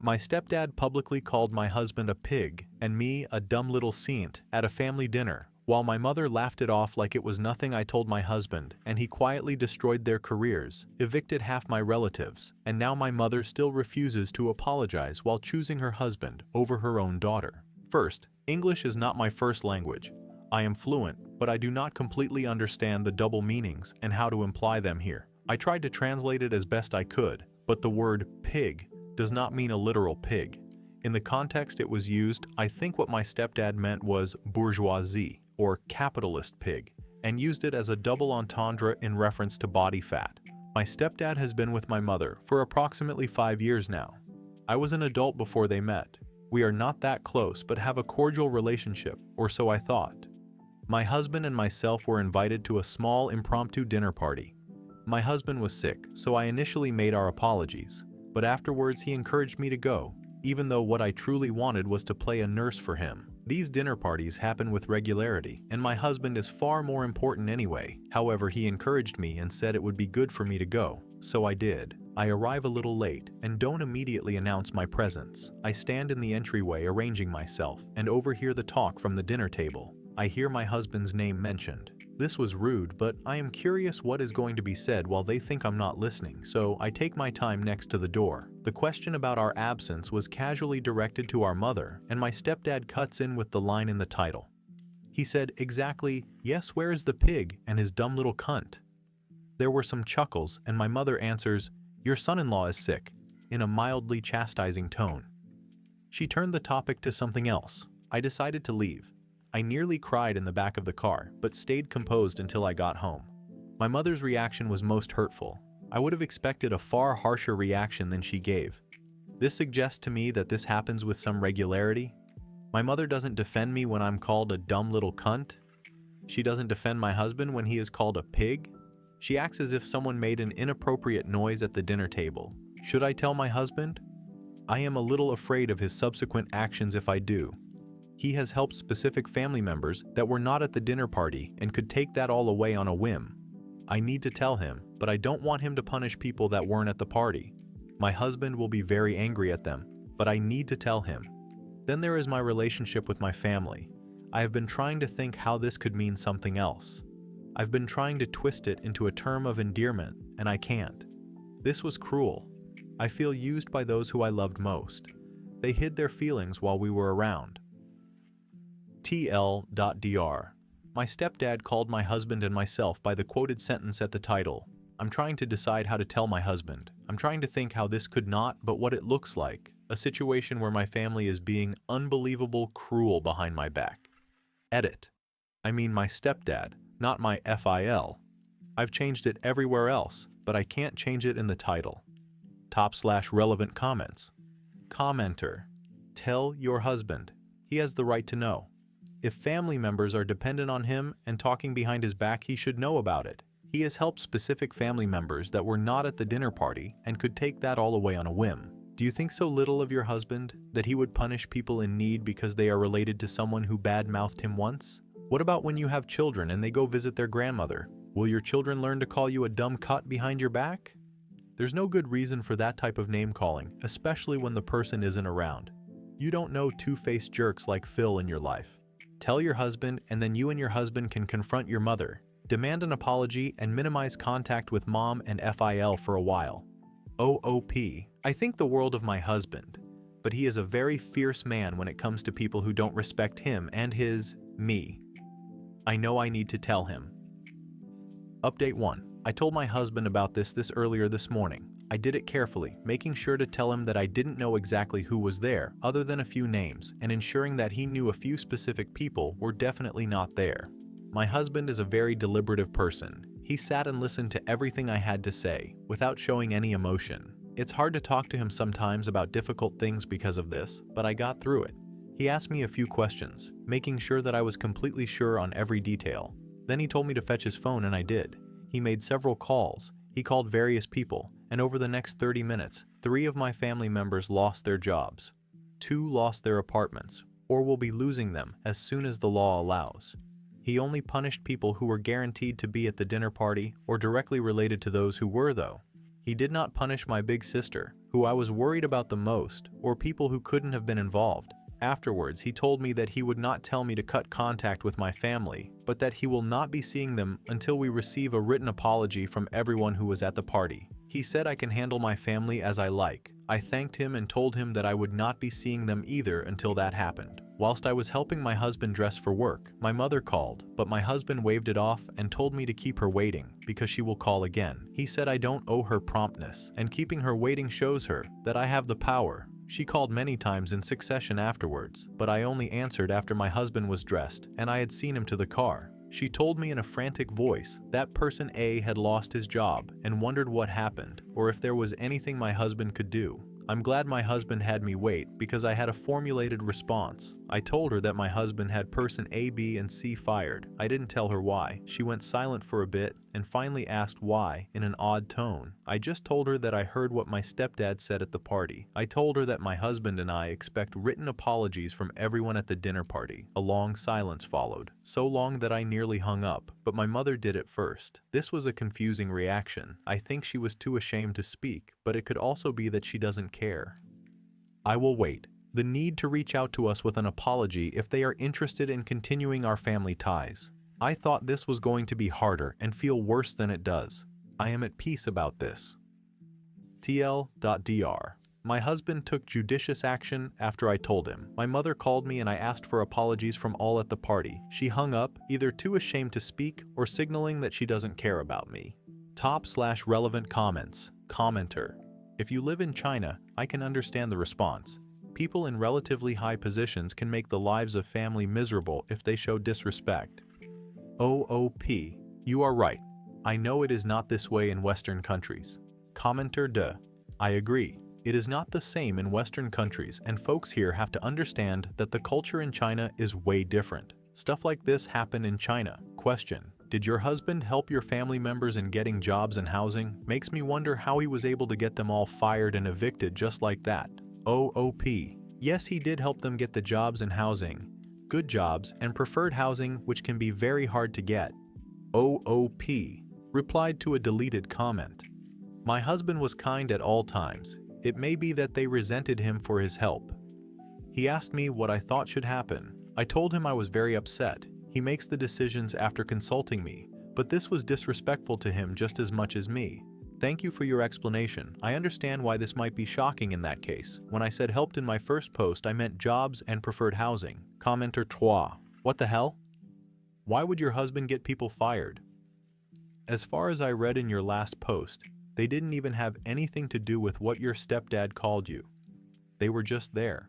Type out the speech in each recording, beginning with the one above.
My stepdad publicly called my husband a pig and me a dumb little saint at a family dinner, while my mother laughed it off like it was nothing I told my husband, and he quietly destroyed their careers, evicted half my relatives, and now my mother still refuses to apologize while choosing her husband over her own daughter. First, English is not my first language. I am fluent, but I do not completely understand the double meanings and how to imply them here. I tried to translate it as best I could, but the word pig does not mean a literal pig. In the context it was used, I think what my stepdad meant was bourgeoisie, or capitalist pig, and used it as a double entendre in reference to body fat. My stepdad has been with my mother for approximately 5 years now. I was an adult before they met. We are not that close but have a cordial relationship, or so I thought. My husband and myself were invited to a small impromptu dinner party. My husband was sick, so I initially made our apologies, but afterwards he encouraged me to go, even though what I truly wanted was to play a nurse for him. These dinner parties happen with regularity, and my husband is far more important anyway. However, he encouraged me and said it would be good for me to go, so I did. I arrive a little late and don't immediately announce my presence. I stand in the entryway arranging myself and overhear the talk from the dinner table. I hear my husband's name mentioned. This was rude, but I am curious what is going to be said while they think I'm not listening, so I take my time next to the door. The question about our absence was casually directed to our mother, and my stepdad cuts in with the line in the title. He said exactly, "Yes, where is the pig and his dumb little cunt?" There were some chuckles, and my mother answers, "Your son-in-law is sick," in a mildly chastising tone. She turned the topic to something else. I decided to leave. I nearly cried in the back of the car, but stayed composed until I got home. My mother's reaction was most hurtful. I would have expected a far harsher reaction than she gave. This suggests to me that this happens with some regularity. My mother doesn't defend me when I'm called a dumb little cunt. She doesn't defend my husband when he is called a pig. She acts as if someone made an inappropriate noise at the dinner table. Should I tell my husband? I am a little afraid of his subsequent actions if I do. He has helped specific family members that were not at the dinner party and could take that all away on a whim. I need to tell him, but I don't want him to punish people that weren't at the party. My husband will be very angry at them, but I need to tell him. Then there is my relationship with my family. I have been trying to think how this could mean something else. I've been trying to twist it into a term of endearment, and I can't. This was cruel. I feel used by those who I loved most. They hid their feelings while we were around. TL.dr. My stepdad called my husband and myself by the quoted sentence at the title. I'm trying to decide how to tell my husband. I'm trying to think how this could not, but what it looks like. A situation where my family is being unbelievable cruel behind my back. Edit. I mean my stepdad, not my FIL. I've changed it everywhere else, but I can't change it in the title. /relevant comments. Commenter. Tell your husband. He has the right to know. If family members are dependent on him and talking behind his back, he should know about it. He has helped specific family members that were not at the dinner party and could take that all away on a whim. Do you think so little of your husband that he would punish people in need because they are related to someone who bad-mouthed him once? What about when you have children and they go visit their grandmother? Will your children learn to call you a dumb cunt behind your back? There's no good reason for that type of name-calling, especially when the person isn't around. You don't know two-faced jerks like Phil in your life. Tell your husband, and then you and your husband can confront your mother, demand an apology, and minimize contact with mom and FIL for a while. OOP. I think the world of my husband, but he is a very fierce man when it comes to people who don't respect him and me. I know I need to tell him. Update 1. I told my husband about this earlier this morning. I did it carefully, making sure to tell him that I didn't know exactly who was there, other than a few names, and ensuring that he knew a few specific people were definitely not there. My husband is a very deliberative person. He sat and listened to everything I had to say, without showing any emotion. It's hard to talk to him sometimes about difficult things because of this, but I got through it. He asked me a few questions, making sure that I was completely sure on every detail. Then he told me to fetch his phone, and I did. He made several calls. He called various people, and over the next 30 minutes, 3 of my family members lost their jobs. 2 lost their apartments, or will be losing them as soon as the law allows. He only punished people who were guaranteed to be at the dinner party or directly related to those who were, though. He did not punish my big sister, who I was worried about the most, or people who couldn't have been involved. Afterwards, he told me that he would not tell me to cut contact with my family, but that he will not be seeing them until we receive a written apology from everyone who was at the party. He said I can handle my family as I like. I thanked him and told him that I would not be seeing them either until that happened. Whilst I was helping my husband dress for work, my mother called, but my husband waved it off and told me to keep her waiting because she will call again. He said I don't owe her promptness, and keeping her waiting shows her that I have the power. She called many times in succession afterwards, but I only answered after my husband was dressed and I had seen him to the car. She told me in a frantic voice that person A had lost his job and wondered what happened or if there was anything my husband could do. I'm glad my husband had me wait because I had a formulated response. I told her that my husband had person A, B, and C fired. I didn't tell her why. She went silent for a bit and finally asked why in an odd tone. I just told her that I heard what my stepdad said at the party. I told her that my husband and I expect written apologies from everyone at the dinner party. A long silence followed, so long that I nearly hung up, but my mother did it first. This was a confusing reaction. I think she was too ashamed to speak, but it could also be that she doesn't care. I will wait. The need to reach out to us with an apology if they are interested in continuing our family ties. I thought this was going to be harder and feel worse than it does. I am at peace about this. TL.dr. My husband took judicious action after I told him. My mother called me and I asked for apologies from all at the party. She hung up, either too ashamed to speak or signaling that she doesn't care about me. Top/relevant comments. Commenter. If you live in China, I can understand the response. People in relatively high positions can make the lives of family miserable if they show disrespect. OOP. You are right. I know it is not this way in Western countries. Commenter de. I agree. It is not the same in Western countries, and folks here have to understand that the culture in China is way different. Stuff like this happen in China. Question. Did your husband help your family members in getting jobs and housing? Makes me wonder how he was able to get them all fired and evicted just like that. OOP. Yes, he did help them get the jobs and housing. Good jobs and preferred housing, which can be very hard to get. OOP. Replied to a deleted comment. My husband was kind at all times. It may be that they resented him for his help. He asked me what I thought should happen. I told him I was very upset. He makes the decisions after consulting me, but this was disrespectful to him just as much as me. Thank you for your explanation. I understand why this might be shocking in that case. When I said helped in my first post, I meant jobs and preferred housing. Commenter 3. What the hell? Why would your husband get people fired? As far as I read in your last post, they didn't even have anything to do with what your stepdad called you. They were just there.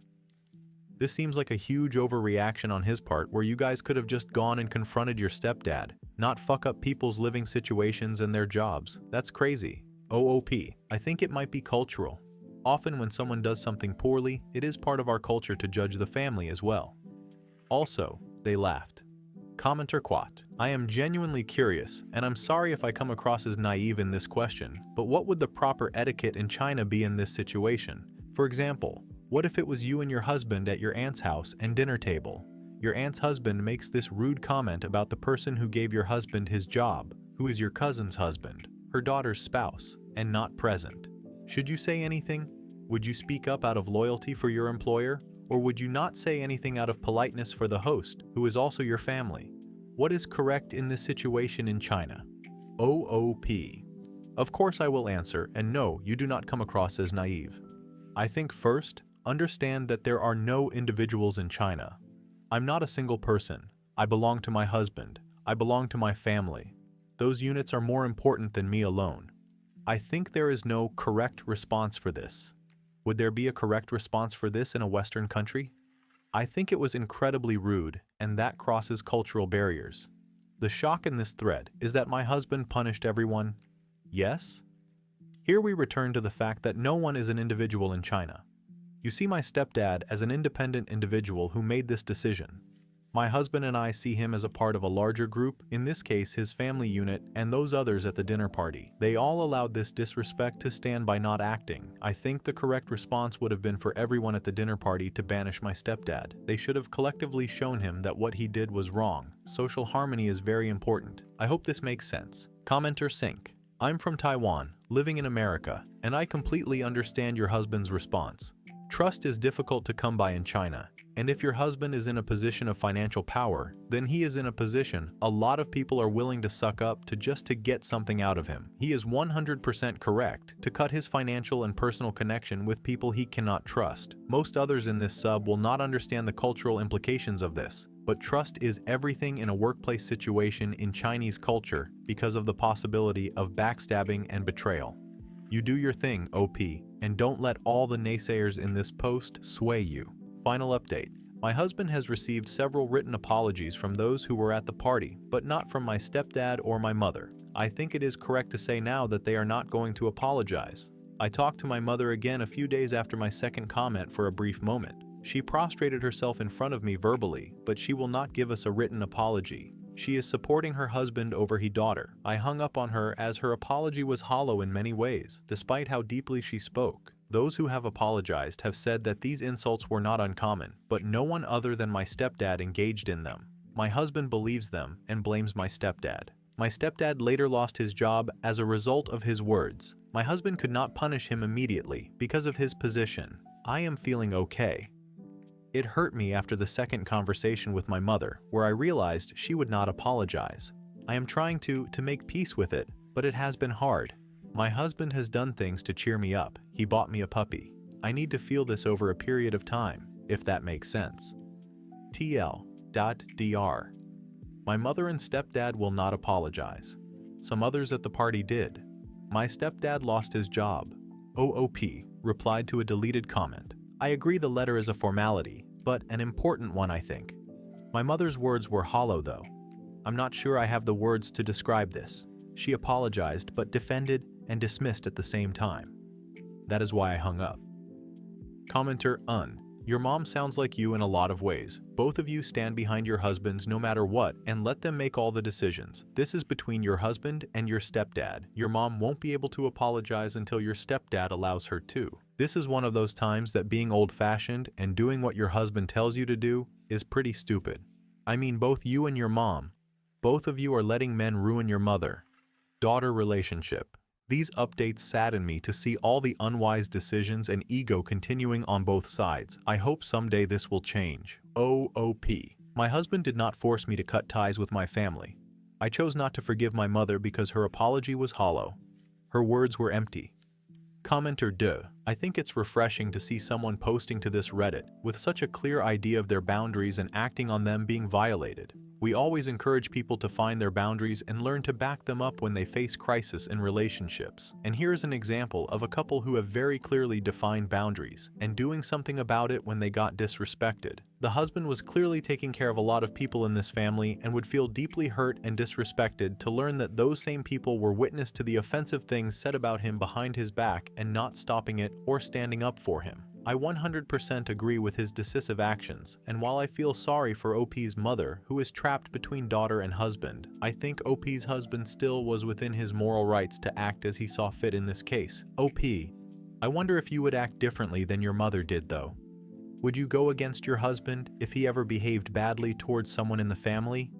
This seems like a huge overreaction on his part where you guys could have just gone and confronted your stepdad, not fuck up people's living situations and their jobs. That's crazy. OOP. I think it might be cultural. Often when someone does something poorly, it is part of our culture to judge the family as well. Also, they laughed. Commenter quat. I am genuinely curious, and I'm sorry if I come across as naive in this question, but what would the proper etiquette in China be in this situation? For example, what if it was you and your husband at your aunt's house and dinner table? Your aunt's husband makes this rude comment about the person who gave your husband his job, who is your cousin's husband, her daughter's spouse, and not present. Should you say anything? Would you speak up out of loyalty for your employer? Or would you not say anything out of politeness for the host, who is also your family? What is correct in this situation in China? OOP. Of course I will answer, and no, you do not come across as naive. I think first, understand that there are no individuals in China. I'm not a single person. I belong to my husband. I belong to my family. Those units are more important than me alone. I think there is no correct response for this. Would there be a correct response for this in a Western country? I think it was incredibly rude, and that crosses cultural barriers. The shock in this thread is that my husband punished everyone. Yes? Here we return to the fact that no one is an individual in China. You see my stepdad as an independent individual who made this decision. My husband and I see him as a part of a larger group, in this case his family unit and those others at the dinner party. They all allowed this disrespect to stand by not acting. I think the correct response would have been for everyone at the dinner party to banish my stepdad. They should have collectively shown him that what he did was wrong. Social harmony is very important. I hope this makes sense. Commenter sync. I'm from Taiwan, living in America, and I completely understand your husband's response. Trust is difficult to come by in China, and if your husband is in a position of financial power, then he is in a position a lot of people are willing to suck up to just to get something out of him. He is 100% correct to cut his financial and personal connection with people he cannot trust. Most others in this sub will not understand the cultural implications of this, but trust is everything in a workplace situation in Chinese culture because of the possibility of backstabbing and betrayal. You do your thing, OP, and don't let all the naysayers in this post sway you. Final update. My husband has received several written apologies from those who were at the party, but not from my stepdad or my mother. I think it is correct to say now that they are not going to apologize. I talked to my mother again a few days after my second comment for a brief moment. She prostrated herself in front of me verbally, but she will not give us a written apology. She is supporting her husband over his daughter. I hung up on her as her apology was hollow in many ways, despite how deeply she spoke. Those who have apologized have said that these insults were not uncommon, but no one other than my stepdad engaged in them. My husband believes them and blames my stepdad. My stepdad later lost his job as a result of his words. My husband could not punish him immediately because of his position. I am feeling okay. It hurt me after the second conversation with my mother, where I realized she would not apologize. I am trying to make peace with it, but it has been hard. My husband has done things to cheer me up. He bought me a puppy. I need to feel this over a period of time, if that makes sense. TL.dr. My mother and stepdad will not apologize. Some others at the party did. My stepdad lost his job. OOP replied to a deleted comment. I agree the letter is a formality, but an important one, I think. My mother's words were hollow though. I'm not sure I have the words to describe this. She apologized but defended and dismissed at the same time. That is why I hung up. Commenter Your mom sounds like you in a lot of ways. Both of you stand behind your husbands no matter what and let them make all the decisions. This is between your husband and your stepdad. Your mom won't be able to apologize until your stepdad allows her to. This is one of those times that being old-fashioned and doing what your husband tells you to do is pretty stupid. I mean, both you and your mom. Both of you are letting men ruin your mother-daughter relationship. These updates sadden me to see all the unwise decisions and ego continuing on both sides. I hope someday this will change. OOP. My husband did not force me to cut ties with my family. I chose not to forgive my mother because her apology was hollow. Her words were empty. Commenter I think it's refreshing to see someone posting to this Reddit with such a clear idea of their boundaries and acting on them being violated. We always encourage people to find their boundaries and learn to back them up when they face crisis in relationships. And here's an example of a couple who have very clearly defined boundaries and doing something about it when they got disrespected. The husband was clearly taking care of a lot of people in this family and would feel deeply hurt and disrespected to learn that those same people were witness to the offensive things said about him behind his back and not stopping it or standing up for him. I 100% agree with his decisive actions, and while I feel sorry for OP's mother, who is trapped between daughter and husband, I think OP's husband still was within his moral rights to act as he saw fit in this case. OP, I wonder if you would act differently than your mother did though. Would you go against your husband if he ever behaved badly towards someone in the family?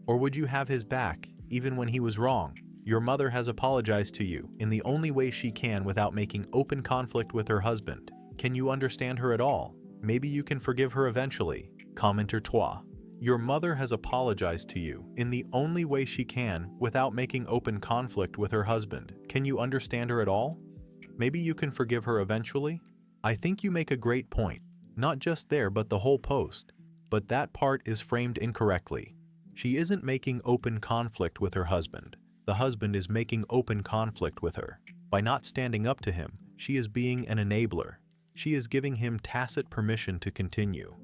Or would you have his back, even when he was wrong? Your mother has apologized to you in the only way she can without making open conflict with her husband. Can you understand her at all? Maybe you can forgive her eventually. Commenter Toi. Your mother has apologized to you in the only way she can without making open conflict with her husband. Can you understand her at all? Maybe you can forgive her eventually? I think you make a great point. Not just there but the whole post. But that part is framed incorrectly. She isn't making open conflict with her husband. The husband is making open conflict with her. By not standing up to him, she is being an enabler. She is giving him tacit permission to continue.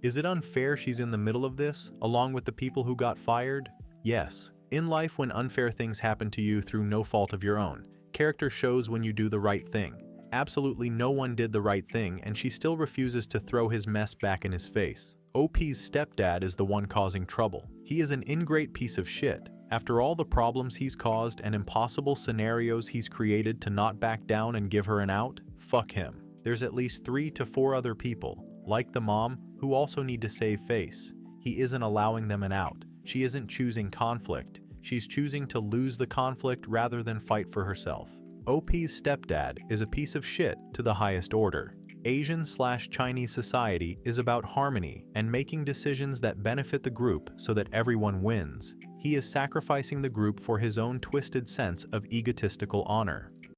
Is it unfair she's in the middle of this, along with the people who got fired? Yes. In life, when unfair things happen to you through no fault of your own, character shows when you do the right thing. Absolutely no one did the right thing, and she still refuses to throw his mess back in his face. OP's stepdad is the one causing trouble. He is an ingrate piece of shit. After all the problems he's caused and impossible scenarios he's created to not back down and give her an out, fuck him. There's at least 3 to 4 other people, like the mom, who also need to save face. He isn't allowing them an out. She isn't choosing conflict. She's choosing to lose the conflict rather than fight for herself. OP's stepdad is a piece of shit to the highest order. Asian/Chinese society is about harmony and making decisions that benefit the group so that everyone wins. He is sacrificing the group for his own twisted sense of egotistical honor.